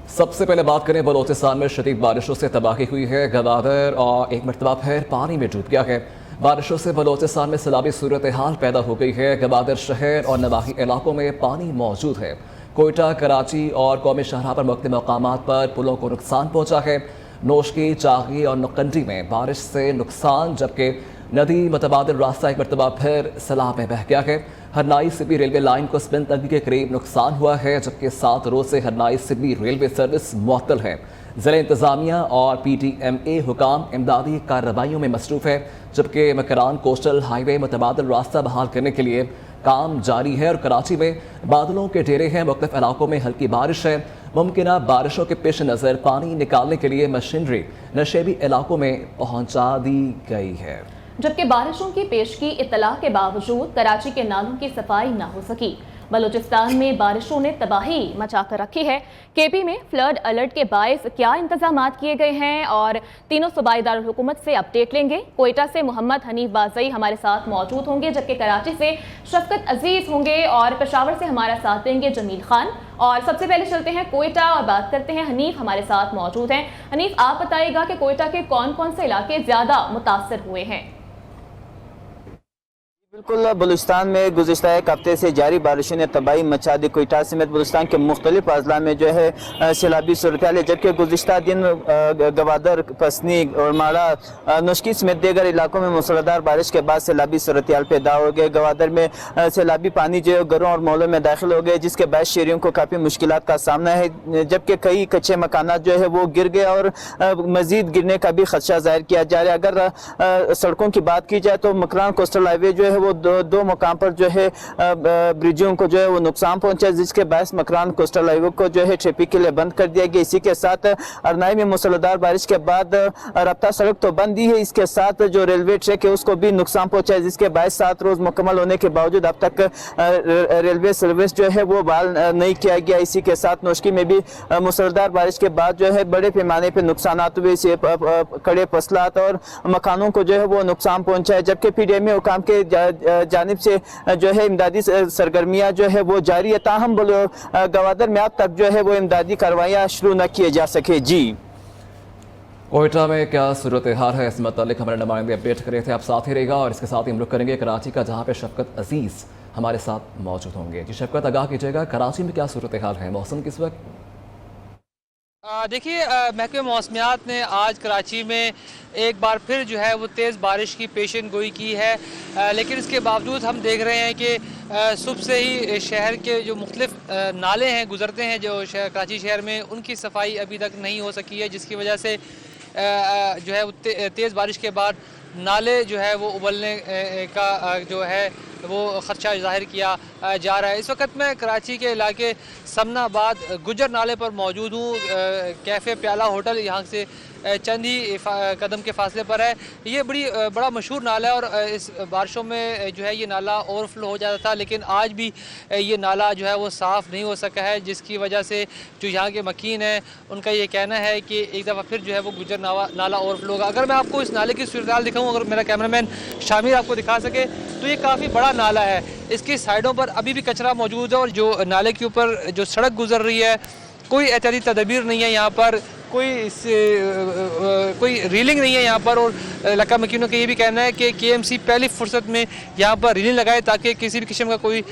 सबसे पहले बात करें बलोचिस्तान में शदीद बारिशों से तबाही हुई है। गवादर और एक मरतबा फिर पानी में डूब गया है। बारिशों से बलोचिस्तान में सैलाबी सूरत हाल पैदा हो गई है। गवादर शहर और नवाही इलाकों में पानी मौजूद है। कोयटा, कराची और कौमी शाहराह पर मुख्तलिफ मकामात पर पुलों को नुकसान पहुँचा है। नोशकी, चागी और नकंडी में बारिश से नुकसान, जबकि नदी मुतबादिल रास्ता एक मरतबा फिर सैलाब में बह गया है। हरनाई सिबी रेलवे लाइन को स्पिन तंगी के करीब नुकसान हुआ है, जबकि 7 रोज से हरनाई सिबी रेलवे सर्विस मुअत्तल है। ज़िला इंतज़ामिया और PTMA हुकाम इमदादी कार्रवाइयों में मसरूफ़ है, जबकि मकरान कोस्टल हाईवे मुतबादिल रास्ता बहाल करने के लिए काम जारी है। और कराची में बादलों के डेरे हैं। मुख्तलिफ इलाकों में हल्की बारिश है। मुमकिन बारिशों के पेश नज़र पानी निकालने के लिए मशीनरी नशेबी इलाकों में पहुँचा दी गई है। जबकि बारिशों की पेशगी इत्तला के बावजूद कराची के नालों की सफाई न हो सकी। बलूचिस्तान में बारिशों ने तबाही मचा कर रखी है। KP में फ्लड अलर्ट के बायस क्या इंतजामात किए गए हैं और तीनों सूबाई दारुल हुकूमत से अपडेट लेंगे। कोयटा से मोहम्मद हनीफ बाज़ई हमारे साथ मौजूद होंगे, जबकि कराची से शफकत अजीज होंगे और पेशावर से हमारा साथ देंगे जमील खान। और सबसे पहले चलते हैं कोयटा और बात करते हैं, हनीफ हमारे साथ मौजूद हैं। हनीफ, आप बताइएगा कि कोयटा के कौन कौन से इलाके ज़्यादा मुतासर हुए हैं? बिल्कुल, बलूचिस्तान में गुज़िश्ता एक हफ्ते से जारी बारिशों ने तबाही मचा दी। कोयटा समेत बलूचिस्तान के मुख्तलिफ अजला में जो है सैलाबी सूरत हाल है, जबकि गुज़िश्ता दिन गवादर, पसनी और माड़ा, नोशकी समेत दीगर इलाकों में मूसलाधार बारिश के बाद सैलाबी सूरत हाल पैदा हो गए। गवादर में सैलाबी पानी जो है घरों और मोहल्लों में दाखिल हो गए, जिसके बाद शहरियों को काफ़ी मुश्किलात का सामना है, जबकि कई कच्चे मकानात जो है वो गिर गए और मज़ीद गिरने का भी खदशा जाहिर किया जा रहा है। अगर सड़कों की बात की जाए तो मकरान कोस्टल हाईवे जो है वो दो मकाम पर जो है ब्रिजों को जो है वो नुकसान पहुंचा, जिसके बायस मकरान कोस्टल हाईवे को जो है ट्रैफिक के लिए बंद कर दिया गया। इसी के साथ अरनाई में मूसलाधार बारिश के बाद रफ्ता सड़क तो बंद ही है, इसके साथ जो रेलवे ट्रैक है उसको भी नुकसान पहुंचा है, जिसके बायस 7 रोज मुकम्मल होने के बावजूद अब तक रेलवे सर्विस जो है वो बहाल नहीं किया गया। इसी के साथ नोशकी में भी मूसलाधार बारिश के बाद जो है बड़े पैमाने पर नुकसान हुए, कड़े फसलात और मकानों को जो है वो नुकसान पहुंचा है, जबकि PTMA हुकाम के जानिब से जो है इमदादी सरगर्मियां जो है वो जारी है। ताहम गवादर में अब तक जो है वो इमदादी कार्रवाइयां शुरू न किए जा सके। जी, कोयटा में क्या सूरत हाल है, इस मतलब हमारे नुमाइंदे अपडेट कर रहे थे। आप साथ ही रहेगा और इसके साथ ही हम लोग करेंगे कराची का, जहाँ पे शफकत अजीज हमारे साथ मौजूद होंगे। जी शफकत, आगाह कीजिएगा, कराची में क्या सूरत हाल है, मौसम किस वक्त? देखिए, महकमे मौसमियात ने आज कराची में एक बार फिर जो है वो तेज़ बारिश की पेशन गोई की है, लेकिन इसके बावजूद हम देख रहे हैं कि सुबह से ही शहर के जो मुख्तलिफ नाले हैं गुज़रते हैं जो कराची शहर में, उनकी सफाई अभी तक नहीं हो सकी है, जिसकी वजह से जो है तेज़ बारिश के बाद नाले जो है वो उबलने का जो है वो ख़दशा ज़ाहिर किया जा रहा है। इस वक्त मैं कराची के इलाके समनाबाद गुजर नाले पर मौजूद हूँ। कैफ़े प्याला होटल यहाँ से चंद ही कदम के फासले पर है। ये बड़ा मशहूर नाला है और इस बारिशों में जो है ये नाला ओवरफ्लो हो जाता था, लेकिन आज भी ये नाला जो है वो साफ़ नहीं हो सका है, जिसकी वजह से जो यहाँ के मकीन हैं उनका ये कहना है कि एक दफ़ा फिर जो है वो गुजर नाला ओवरफ्लो होगा। अगर मैं आपको इस नाले की सूरत हाल दिखाऊँ, अगर मेरा कैमरामैन शामिर आपको दिखा सके, तो ये काफ़ी बड़ा नाला है। इसकी साइडों पर अभी भी कचरा मौजूद है और जो नाले के ऊपर जो सड़क गुजर रही है, कोई एहतियाती तदबीर नहीं है यहाँ पर, कोई रीलिंग नहीं है यहाँ पर। और इलाका मकीनों का ये भी कहना है कि KMC पहली फुर्सत में यहाँ पर रीलिंग लगाए ताकि किसी भी किस्म का कोई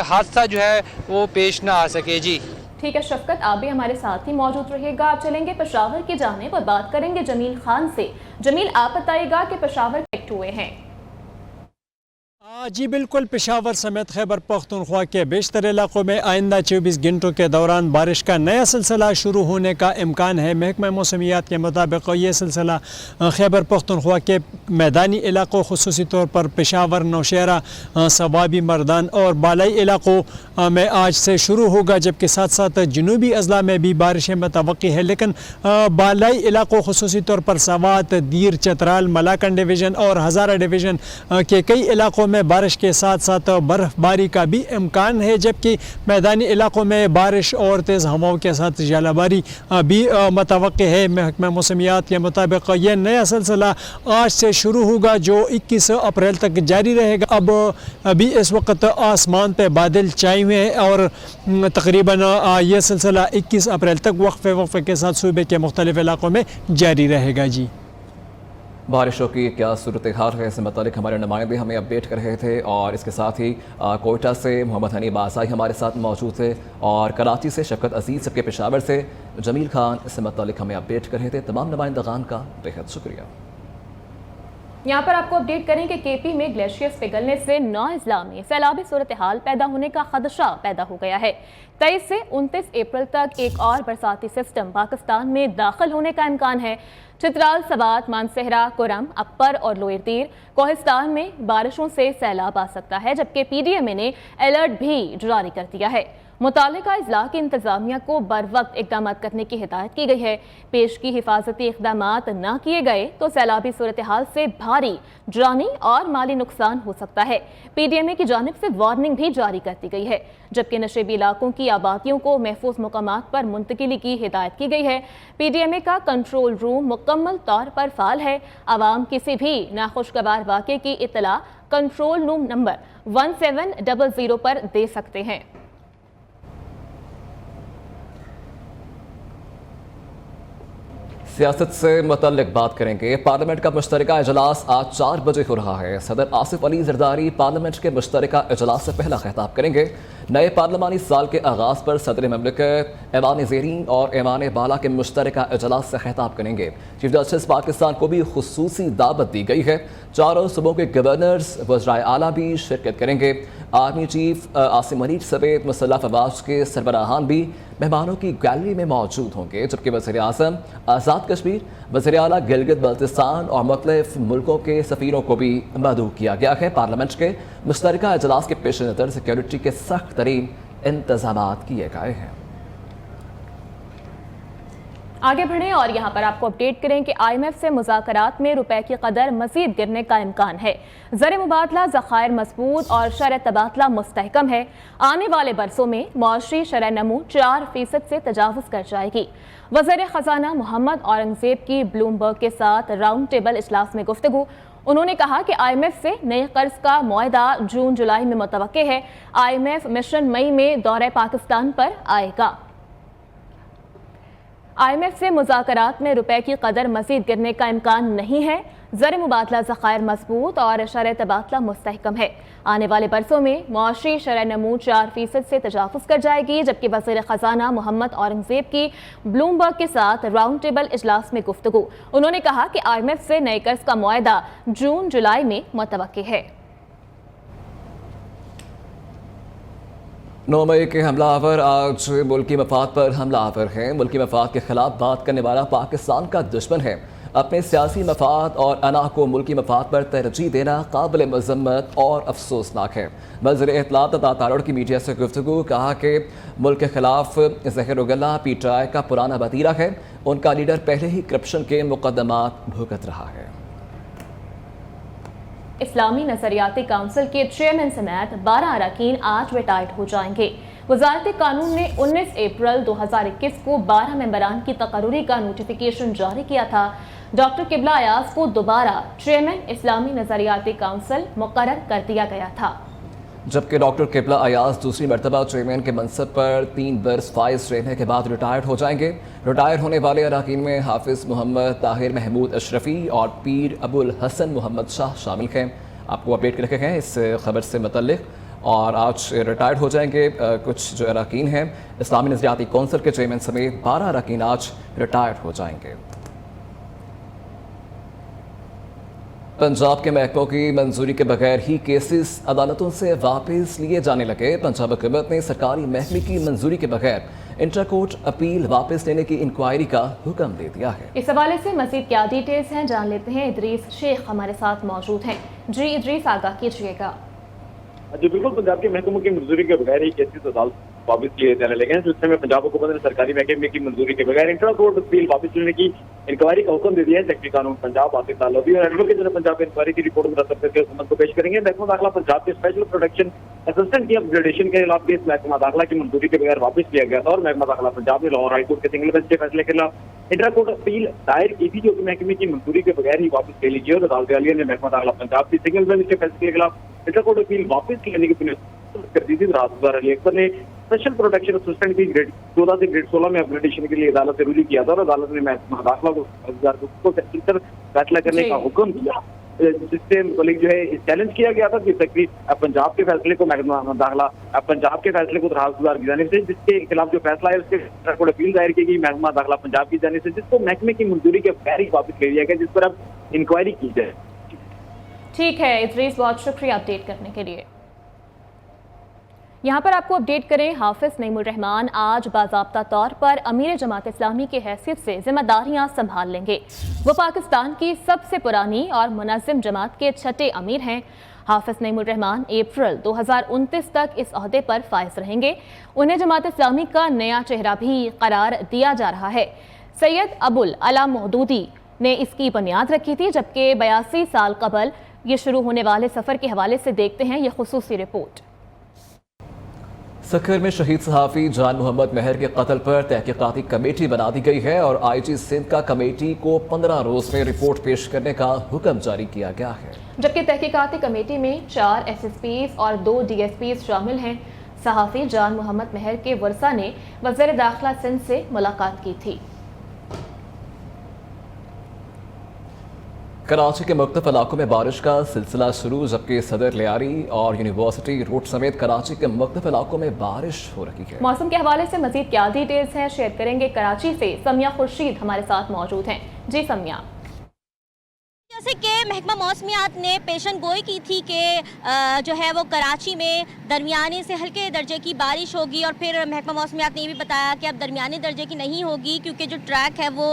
हादसा जो है वो पेश ना आ सके। जी ठीक है शफकत, आप भी हमारे साथ ही मौजूद रहिएगा। आप चलेंगे पेशावर की जानिब और बात करेंगे जमील खान से। जमील, आप बताइएगा कि पेशावर अफेक्ट हुए हैं? जी बिल्कुल, पेशावर समेत खैबर पख्तूनख्वा के बेशतर इलाकों में आइंदा 24 घंटों के दौरान बारिश का नया सिलसिला शुरू होने का इम्कान है। महकमा मौसमियात के मुताबिक ये सिलसिला खैबर पख्तूनख्वा के मैदानी इलाकों, खुसूसी तौर पर पेशावर, नौशहरा, सवाबी, मर्दान और बालाई इलाकों में आज से शुरू होगा, जबकि साथ साथ जनूबी अजला में भी बारिशें मुतवक्की है। लेकिन बालाई इलाकों, खुसूसी तौर पर सवात, दीर, चतराल, मलाकन डिवीज़न और हज़ारा डिवीज़न के कई इलाकों में बारिश के साथ साथ बर्फ़बारी का भी इम्कान है, जबकि मैदानी इलाकों में बारिश और तेज़ हवाओं के साथ जलाबारी भी मुतवक्किल है। महकमा मौसमियात के मुताबिक यह नया सिलसिला आज से शुरू होगा जो 21 अप्रैल तक जारी रहेगा। अब अभी इस वक्त आसमान पे बादल छाए हुए हैं और तकरीबन यह सिलसिला 21 अप्रैल तक वक्फे के साथ सूबे के मुख्तलिफ इलाकों में जारी रहेगा। जी, बारिशों की क्या सूरत हाल है, इससे मुतालिक हमारे नुमाइंदे हमें अपडेट कर रहे थे और इसके साथ ही कोयटा से मोहम्मद हनी बासाई हमारे साथ मौजूद थे और कराची से शफकत अजीज़, सबके पेशावर से जमील खान इससे मुतालिक हमें अपडेट कर रहे थे। तमाम नुमाइंदगान का बेहद शुक्रिया। यहाँ पर आपको अपडेट करें कि केपी में ग्लेशियर्स पिघलने से 9 अजला में सैलाबी सूरत हाल पैदा होने का खदशा पैदा हो गया है। 23 से 29 अप्रैल तक एक और बरसाती सिस्टम पाकिस्तान में दाखिल होने का इम्कान है। चित्राल, सबात, मानसहरा, कुरम, अपर और लोअर तीर कोहिस्तान में बारिशों से सैलाब आ सकता है, जबकि पीडीएमए ने अलर्ट भी जारी कर दिया है। मुतालिका अजला की इंतजामिया को बर वक्त इकदाम करने की हिदायत की गई है। पेश की हिफाजती इकदाम न किए गए तो सैलाबी सूरत हाल से भारी जानी और माली नुकसान हो सकता है। पीडीएमए की जानिब से वार्निंग भी जारी कर दी गई है, जबकि नशेबी इलाकों की आबादियों को महफूज मुकामात पर मुंतकिली की हिदायत की गई है। पीडीएमए का कंट्रोल रूम मुकम्मल तौर पर फाल है। आवाम किसी भी नाखुशगवार वाक़े की इत्तला कंट्रोल रूम नंबर 1700 पर दे सकते हैं। सियासत से मुतल्लिक बात करेंगे। पार्लियामेंट का मुश्तरका इजलास आज 4 बजे हो रहा है। सदर आसिफ अली जरदारी पार्लियामेंट के मुश्तरका इजलास से पहला खिताब करेंगे। नए पार्लिमानी साल के आगाज़ पर सदर ममलिकत, ऐवान ज़ेरीन और ऐवान बाला के मुश्तरका इजलास से खिताब करेंगे। चीफ जस्टिस पाकिस्तान को भी खुसूसी दावत दी गई है। चारों सूबों के गवर्नर्स, वज़राए आला भी शिरकत करेंगे। आर्मी चीफ आसिम मनीर समेत मुसल्लह अफवाज के सरबराहान भी मेहमानों की गैलरी में मौजूद होंगे, जबकि वज़ीर आज़म, आज़ाद कश्मीर, वज़ीर आला गिलगित बल्तिस्तान और मुख्तलिफ मुल्कों के सफ़ीरों को भी मदऊ किया गया है। पार्लियामेंट के मुश्तरका इजलास के पेश नज़र सिक्योरिटी के सख्त तरीन इंतजाम किए गए हैं। आगे बढ़ें और यहाँ पर आपको अपडेट करें कि IMF से मुज़ाकरात में रुपए की कदर मज़ीद गिरने का इम्कान है। ज़र मुबादला ज़खायर मजबूत और शरह तबादला मुस्तहकम है। आने वाले बरसों में मुआशरी शरह नमू 4% से तजावुज़ कर जाएगी। वज़ीर ख़जाना मोहम्मद औरंगज़ेब की ब्लूमबर्ग के साथ राउंड टेबल इजलास में गुफ्तगू। उन्होंने कहा कि IMF से नए कर्ज का मुआहदा जून जुलाई में मुतवक्के है। IMF मिशन मई में दौरे पाकिस्तान पर आएगा। IMF से मुज़ाकरात में रुपए की कदर मज़ीद गिरने का इम्कान नहीं है। ज़र मुबादला ज़खायर मजबूत और शरह तबादला मुस्तहकम है। आने वाले बरसों में मुआशरी शरह नमू 4% से तजावुज़ कर जाएगी, जबकि वज़ीर ख़जाना मोहम्मद औरंगज़ेब की ब्लूमबर्ग के साथ राउंड टेबल इजलास में गुफ्तगू। उन्होंने कहा कि IMF से नए कर्ज का मुआहदा जून जुलाई में मुतवक्के है। 9 मई के हमलावर आज मुल्की मफाद पर हमलावर हैं। मुल्की मफाद के खिलाफ बात करने वाला पाकिस्तान का दुश्मन है। अपने सियासी मफाद और अना को मुल्की मफाद पर तरजीह देना काबिल मज़म्मत और अफसोसनाक है। वज़ीर इत्तलात अता तारड़ की मीडिया से गुफ्तगू, कहा कि मुल्क के खिलाफ ज़हर व गला PTI का पुराना वतीरा है। उनका लीडर पहले ही करप्शन के मुकदमात भुगत रहा है। इस्लामी नजरियाती काउंसिल के चेयरमैन समेत 12 अरकान आज रिटायर्ड हो जाएंगे। वजारत कानून ने 19 अप्रैल 2021 को 12 मेंबरान की तकर्री का नोटिफिकेशन जारी किया था। डॉक्टर किबला अयाज को दोबारा चेयरमैन इस्लामी नजरियाती काउंसिल मुकर्रर कर दिया गया था, जबकि डॉक्टर किबला अयाज दूसरी मरतबा चेयरमैन के मनसब पर 3 बरस फाइज रहने के बाद रिटायर्ड हो जाएंगे। रिटायर होने वाले अरकान में हाफिज मोहम्मद ताहिर महमूद अशरफी और पीर अबुल हसन मोहम्मद शाह शामिल हैं। आपको अपडेट कर रखे हैं इस खबर से मुतल्लिक। और आज रिटायर्ड हो जाएंगे कुछ जो अरकान हैं। इस्लामी नजरियाती कौंसिल के चेयरमैन समेत 12 अरकान आज रिटायर्ड हो जाएंगे। पंजाब के महकमों की मंजूरी के बगैर ही केसेस अदालतों से वापस लिए जाने लगे। पंजाब हुकूमत ने सरकारी महकमे की मंजूरी के बगैर इंटर कोर्ट अपील वापस लेने की इंक्वायरी का हुक्म दे दिया है। इस हवाले से मजीद क्या डिटेल्स हैं जान लेते हैं। इदरीस शेख हमारे साथ मौजूद हैं। जी इदरीस, आगाह कीजिएगा। जी बिल्कुल, पंजाब के महकमों की मंजूरी के बगैर ही केसेस अदालत वापस लिए जाने लगे हैं। सिलसिले में पंजाब हुकूमत ने सरकारी महकमे की मंजूरी के बगैर इंट्रा कोर्ट अपील वापस लेने की इंक्वायरी का हुक्म दे दिया है। सेक्रेटरी कानून पंजाब आसिफ तालवी और एडवोकेट जनरल पंजाब इंक्वायरी की रिपोर्ट मुरतब करके हुकूमत को पेश करेंगे। महकमा दाखिला पंजाब के स्पेशल प्रोटेक्शन असिस्टेंट की अपग्रेडेशन के खिलाफ केस महकमा दाखिला की मंजूरी के बगैर वापस लिया गया था और महकमा दाखिला पंजाब ने लाहौर हाई कोर्ट के सिंगल बेंच के फैसले के खिलाफ इंट्रा कोर्ट अपील दायर की थी, जो कि महकमे की मंजूरी के बगैर ही वापस ले ली गई और अदालत आलिया ने महकमा दाखिला पंजाब की सिंगल बेंच के फैसले के खिलाफ इंट्रा कोर्ट अपील वापस लेने की कर दी थी। राजदार अली अकबर ने स्पेशल प्रोटेक्शन असिस्टेंट की ग्रेड 14 से ग्रेड 16 में अपग्रेडेशन के लिए अदालत से रुजू किया था और अदालत ने महकमा दाखिला को फैसला करने का हुक्म दिया, जिससे मतलब जो है चैलेंज किया गया था कि सेक्रेटरी पंजाब के फैसले को महकमा दाखिला पंजाब के फैसले को राजदार की जानिब से, जिसके खिलाफ जो फैसला है उसके अपील दायर की गई महकमा दाखिला पंजाब की जानिब से, जिसको महकमे की मंजूरी के बगैर ही वापस ले लिया गया, जिस पर अब इंक्वायरी की जाए। ठीक है इदरीस, बहुत शुक्रिया अपडेट करने के लिए। यहाँ पर आपको अपडेट करें, हाफिज नईमुर रहमान आज बाज़ाब्ता तौर पर अमीर जमात इस्लामी की हैसियत से जिम्मेदारियाँ संभाल लेंगे। वो पाकिस्तान की सबसे पुरानी और मुनज़्ज़म जमात के छठे अमीर हैं। हाफिज नईमुर रहमान अप्रैल 2029 तक इस ओहदे पर फाइज रहेंगे। उन्हें जमात इस्लामी का नया चेहरा भी करार दिया जा रहा है। सैयद अबुल अला मौदूदी ने इसकी बुनियाद रखी थी, जबकि 82 साल कबल ये शुरू होने वाले सफ़र के हवाले से देखते हैं ये खुसूसी रिपोर्ट। सक्खर में शहीद सहाफ़ी जान मोहम्मद महर के कत्ल पर तहकीकाती कमेटी बना दी गई है और IG सिंध का कमेटी को 15 रोज़ में रिपोर्ट पेश करने का हुक्म जारी किया गया है, जबकि तहकीकाती कमेटी में 4 SSPs और 2 DSPs शामिल हैं। सहाफ़ी जान मोहम्मद महर के वर्सा ने वज़ीर दाखिला सिंध से मुलाकात की थी। कराची के मुख्तलिफ इलाकों में बारिश का सिलसिला शुरू, जबकि सदर लियारी और यूनिवर्सिटी रोड समेत कराची के मुख्तलिफ इलाकों में बारिश हो रही है। मौसम के हवाले से मजीद क्या डिटेल्स हैं शेयर करेंगे कराची से समिया खुर्शीद हमारे साथ मौजूद हैं। जी समिया। जैसे कि महकमा मौसमियात ने पेशन गोई की थी कि जो है वो कराची में दरमियानी से हल्के दर्जे की बारिश होगी और फिर महकमा मौसमियात ने ये भी बताया कि अब दरमियानी दर्जे की नहीं होगी क्योंकि जो ट्रैक है वो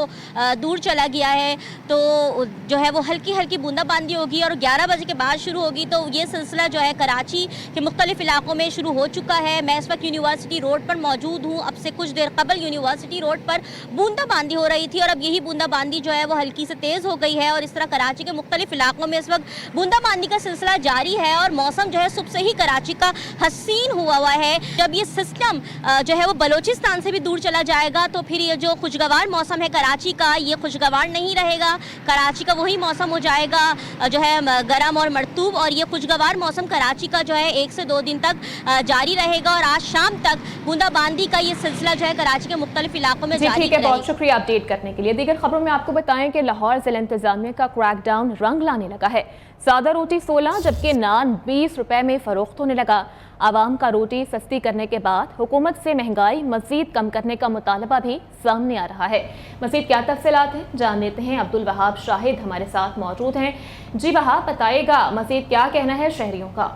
दूर चला गया है, तो जो है वो हल्की हल्की बूंदाबांदी होगी और 11 बजे के बाद शुरू होगी। तो ये सिलसिला जो है कराची के मुख्तलिफ इलाकों में शुरू हो चुका है। मैं इस वक्त यूनिवर्सिटी रोड पर मौजूद हूँ। अब से कुछ देर कबल यूनिवर्सिटी रोड पर बूंदाबांदी हो रही थी और अब यही बूंदाबांदी जो है वो हल्की से तेज़ हो गई है और इस तरह कराची के मुख्तलिफ इलाकों में इस वक्त बूंदाबांदी का सिलसिला जारी है और मौसम जो है सुबह से ही कराची का हसीन हुआ है। जब ये सिस्टम जो है वो बलोचिस्तान से भी दूर चला जाएगा तो फिर ये जो खुशगवार मौसम है कराची का, ये खुशगवार नहीं रहेगा। कराची का वही मौसम हो जाएगा जो है गर्म और मरतूब, और ये खुशगवार मौसम कराची का जो है 1 से 2 दिन तक जारी रहेगा और आज शाम तक बूंदाबांदी का ये सिलसिला जो है कराची के मुख्तलिफ इलाकों में जारी रहेगा। बहुत शुक्रिया अपडेट करने के लिए। दीगर खबरों में आपको बताएं कि लाहौर जिला इंतजामिया का क्रैकडाउन रंग लाने लगा है। सादा रोटी 16 जबकि नान 20 रुपए में फरोख्त होने लगा। आवाम का रोटी सस्ती करने के बाद हुकूमत से महंगाई मजीद कम करने का मुतालबा भी सामने आ रहा है। मजीद क्या तफसीलात हैं जान लेते हैं। अब्दुल वहाब शाहिद हमारे साथ मौजूद हैं। जी वहाब, बताइएगा मजीद क्या कहना है शहरियों का।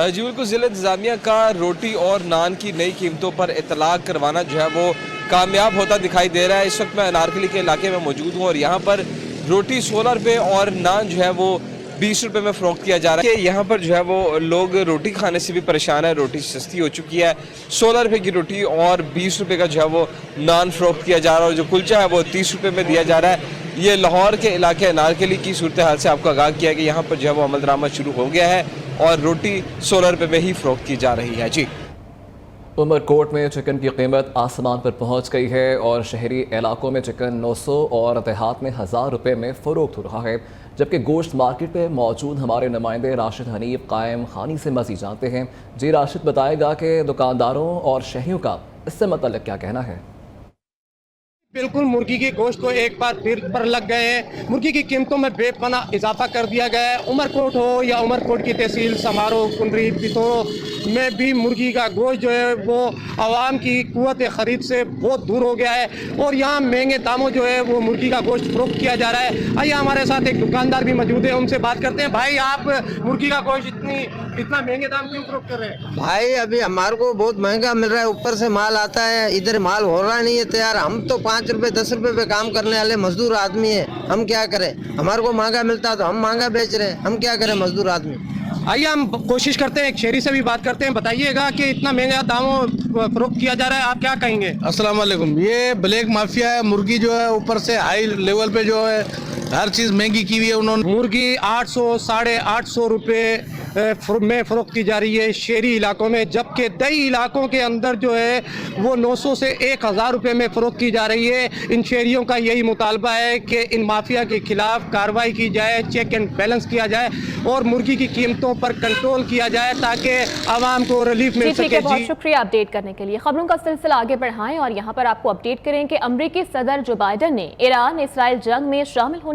जी बिल्कुल, ज़िला इंतज़ामिया का रोटी और नान की नई कीमतों पर इतलाक़ करवाना जो है वो कामयाब होता दिखाई दे रहा है। इस वक्त मैं अनारकली के इलाके में मौजूद हूँ और यहाँ पर रोटी 16 रुपये और नान जो है वो 20 रुपये में फ़रोख्त किया जा रहा है। यहाँ पर जो है वो लोग रोटी खाने से भी परेशान है। रोटी सस्ती हो चुकी है, 16 रुपये की रोटी और 20 रुपये का जो है वो नान फ़रोख्त किया जा रहा है और जो कुलचा है वो 30 रुपये में दिया जा रहा है। ये लाहौर के इलाके अनारकली की सूरत हाल से आपको आगाह किया कि यहाँ पर जो है वो अमल दरामद शुरू हो गया है और रोटी 16 रुपये में ही फ़रोख्त की जा रही है। जी, उमरकोट में चिकन की कीमत आसमान पर पहुंच गई है और शहरी इलाकों में चिकन 900 और देहात में 1000 रुपये में फ़रोख्त हो रहा है, जबकि गोश्त मार्केट में मौजूद हमारे नुमाइंदे राशिद हनीफ कायम खानी से मज़ीद जानते हैं। जी राशिद, बताएगा कि दुकानदारों और शहरियों का इससे मतलब क्या कहना है। बिल्कुल, मुर्गी के गोश्त को एक बार फिर पर लग गए हैं। मुर्गी की कीमतों में बेपना इजाफा कर दिया गया है। उमरकोट हो या उमरकोट की तहसील समारो, कुंडरी, पिथौर में भी मुर्गी का गोश्त जो है वो आवाम की कुव्वत ख़रीद से बहुत दूर हो गया है और यहाँ महंगे दामों जो है वो मुर्गी का गोश्त फ़रोख्त किया जा रहा है। आइए हमारे साथ एक दुकानदार भी मौजूद है, उनसे बात करते हैं। भाई, आप मुर्गी का गोश्त इतना महंगे दाम क्यों फ़रोख्त कर रहे हैं? भाई, अभी हमारे को बहुत महंगा मिल रहा है, ऊपर से माल आता है, इधर माल हो रहा नहीं है तैयार। हम तो 5 रुपए 10 रुपए पे काम करने वाले मजदूर आदमी है, हम क्या करें? हमारे को महंगा मिलता तो हम महंगा बेच रहे हैं, हम क्या करें मजदूर आदमी। आइए हम कोशिश करते हैं, एक शेरी से भी बात करते हैं। बताइएगा कि इतना महंगा दामों फरोख्त किया जा रहा है, आप क्या कहेंगे? अस्सलाम वालेकुम। ये ब्लैक माफिया है, मुर्गी जो है ऊपर से हाई लेवल पे जो है हर चीज़ महंगी की हुई है उन्होंने। मुर्गी 800 साढ़े 800 रुपये में फरोख्त की जा रही है शहरी इलाकों में, जबकि दही इलाकों के अंदर जो है वो 900 से 1000 रुपये में फरोख्त की जा रही है। इन शहरियों का यही मुतालबा है कि इन माफिया के खिलाफ कार्रवाई की जाए, चेक एंड बैलेंस किया जाए और मुर्गी की कीमतों पर कंट्रोल किया जाए ताकि आवाम को रिलीफ मिल सके। बहुत शुक्रिया अपडेट करने के लिए। खबरों का सिलसिला आगे बढ़ाएं और यहाँ पर आपको अपडेट करें कि अमरीकी सदर जो बाइडन ने ईरान इसराइल जंग में शामिल होने